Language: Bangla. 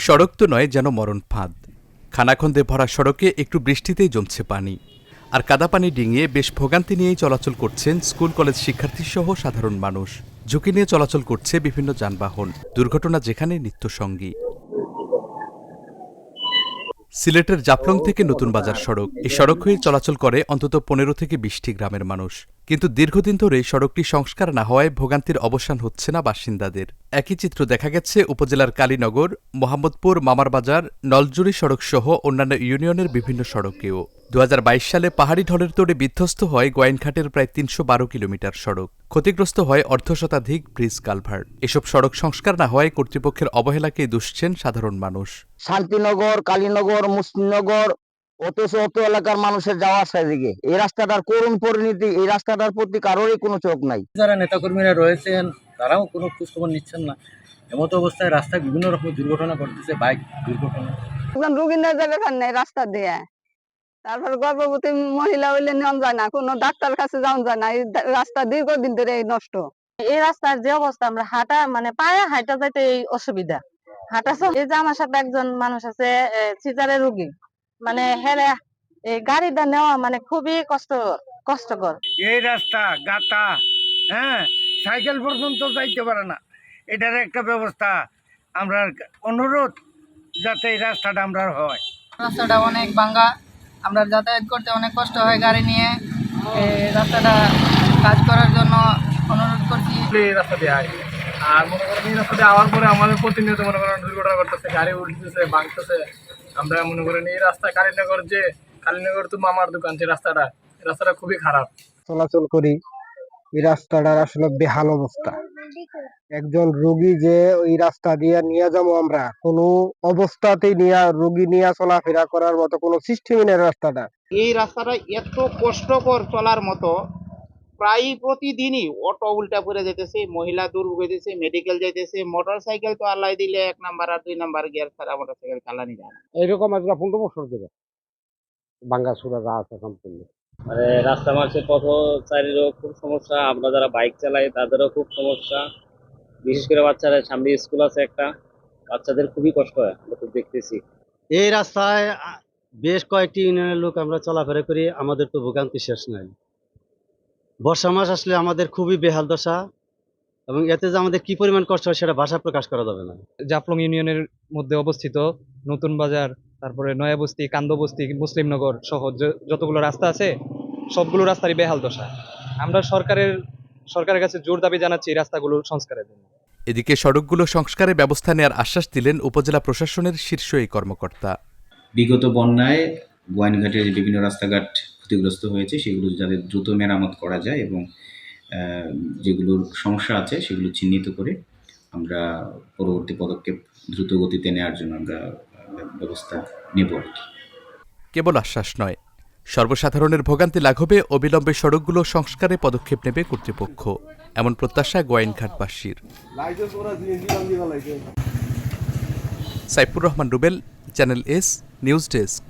সড়ক তো নয়, যেন মরণ ফাঁদ। খানাখন্দে ভরা সড়কে একটু বৃষ্টিতেই জমছে পানি, আর কাদা পানি ডিঙিয়ে বেশ ভোগান্তি নিয়েই চলাচল করছেন স্কুল কলেজ শিক্ষার্থীসহ সাধারণ মানুষ। ঝুঁকি নিয়ে চলাচল করছে বিভিন্ন যানবাহন, দুর্ঘটনা যেখানে নিত্যসঙ্গী। সিলেটের জাফলং থেকে নতুন বাজার সড়ক, এই সড়ক হয়ে চলাচল করে অন্তত 15 থেকে 20টি গ্রামের মানুষ। কিন্তু দীর্ঘদিন ধরে সড়কটি সংস্কার না হওয়ায় ভোগান্তির অবসান হচ্ছে না বাসিন্দাদের। একই চিত্র দেখা গেছে উপজেলার কালীনগর, মোহাম্মদপুর, মামারবাজার, নলজুড়ি সড়ক সহ অন্যান্য ইউনিয়নের বিভিন্ন সড়কেও। 2022 সালে পাহাড়ি ঢলের তোড়ে বিধ্বস্ত হয় গোয়াইনঘাটের প্রায় 312 কিলোমিটার সড়ক। ক্ষতিগ্রস্ত হয় অর্ধশতাধিক ব্রিজ কালভার্ট। এসব সড়ক সংস্কার না হওয়ায় কর্তৃপক্ষের অবহেলাকে দুষছেন সাধারণ মানুষ। শান্তিনগর, কালীনগর, মুসলিমনগর, অথচ অত এলাকার মানুষের যাওয়া আসা দিকে এই রাস্তাটার করুণ পরিণতি, এই রাস্তাটার প্রতি কারোরই কোনো চোখ নাই। যারা নেতাকর্মীরা রয়েছেন তারাও কোনো খোঁজখবর নিচ্ছেন না। এমত অবস্থায় রাস্তায় বিভিন্ন রকম দুর্ঘটনা ঘটতেছে, বাইক দুর্ঘটনা। রুগী নিয়ে যাবে নাই রাস্তা দিয়ে, তারপর গর্ভবতী মহিলা হইলে নেওয়া যায় না, কোনো ডাক্তার কাছে যাওয়া যায় না। এই রাস্তা দীর্ঘদিন ধরে নষ্ট। এই রাস্তার যে অবস্থা, আমরা হাঁটা মানে পায়ে হাঁটা যাইতে এই অসুবিধা। হাঁটা এই যে আমার সাথে একজন মানুষ আছে সিজারের রোগী, মানে হেরে এই গাড়িটা নেওয়া মানে খুবই কষ্টকর। এই রাস্তা গাতা, সাইকেল পর্যন্ত যাইতে পারে না। এটার একটা ব্যবস্থা আমরা অনুরোধ যাতে এই রাস্তাটা আমরা হয়। রাস্তাটা অনেক ভাঙা, আমরা যাতায়াত করতে অনেক কষ্ট হয় গাড়ি নিয়ে। এই রাস্তাটা কাজ করার জন্য অনুরোধ করছি। এই রাস্তা দিয়ে আয়, আর মনে করেন এই রাস্তা দিয়ে আওয়ার পরে আমাদের প্রতিনিয়ত মনে করেন দুর্ঘটনা ঘটতেছে, গাড়ি উল্টতেছে, ভাঙতেছে। আমরা মনে করেন এই রাস্তা কালীনগর তো মামার দোকান, যে রাস্তাটা খুবই খারাপ। চলাচল করি, এই রাস্তাটার আসলে বেহাল অবস্থা। একজন রোগী যে ওই রাস্তা দিয়ে নিয়ে যাবো, আমরা কোনো অবস্থাতেই রোগী নিয়ে চলাফেরা করার মতো কোনো সিস্টেমই নেই রাস্তাটা। এই রাস্তাটা এত কষ্টকর চলার মতো, প্রায় প্রতিদিনই অটো উল্টা পড়ে যেতেছে, মহিলা দূর হইতেছে, মেডিকেল যাইতেছে। মোটর সাইকেল তো আল্লাহ দিলে 1 নাম্বার আর 2 নাম্বার গিয়ার ছাড়া মোটর সাইকেল চালানি যায় না। এইরকম আজকে 15 বছর ধরে ভাঙ্গা চূড়া যা আছে সম্পূর্ণ। মানে রাস্তা মাঝে পথচারীরও খুব সমস্যা, আমরা যারা বাইক চালাই তাদেরও খুব সমস্যা। বিশেষ করে বাচ্চারা, সামনে স্কুল আছে একটা, বাচ্চাদের খুবই কষ্ট হয়, আমরা তো দেখতেছি। এই রাস্তায় বেশ কয়েকটি ইউনিয়নের লোক আমরা চলাফেরা করি, আমাদের তো ভোগান্তি শেষ নাই। বর্ষা মাস আসলে আমাদের খুবই বেহাল দশা, এবং এতে যে আমাদের কি পরিমাণ কষ্ট হয় সেটা ভাষা প্রকাশ করা যাবে না। জাফলং ইউনিয়নের মধ্যে অবস্থিত নতুন বাজার, তারপরে নয়াবস্তি, কান্দবস্তি, মুসলিমনগর সহ যতগুলো রাস্তা আছে সবগুলো রাস্তারই বেহাল দশা। আমরা সরকারের কাছে জোর দাবি জানাচ্ছি রাস্তাগুলো সংস্কারের জন্য। এদিকে সড়কগুলো সংস্কারে ব্যবস্থা নেওয়ার আশ্বাস দিলেন উপজেলা প্রশাসনের শীর্ষ এই কর্মকর্তা। বিগত বন্যায় গোয়াইনঘাটের বিভিন্ন রাস্তাঘাট ক্ষতিগ্রস্ত হয়েছে, সেগুলো যাতে দ্রুত মেরামত করা যায় এবং যেগুলোর সমস্যা আছে সেগুলো চিহ্নিত করে আমরা পরবর্তী পদক্ষেপ দ্রুত গতিতে নেওয়ার জন্য আমরা ব্যবস্থা নেব। কেবল আশ্বাস নয়, সর্বসাধারণের ভোগান্তি লাঘবে অবিলম্বে সড়কগুলো সংস্কারে পদক্ষেপ নেবে কর্তৃপক্ষ, এমন প্রত্যাশা গোয়াইনঘাটবাসীর। Saifur Rahman Rubel, channel S news desk.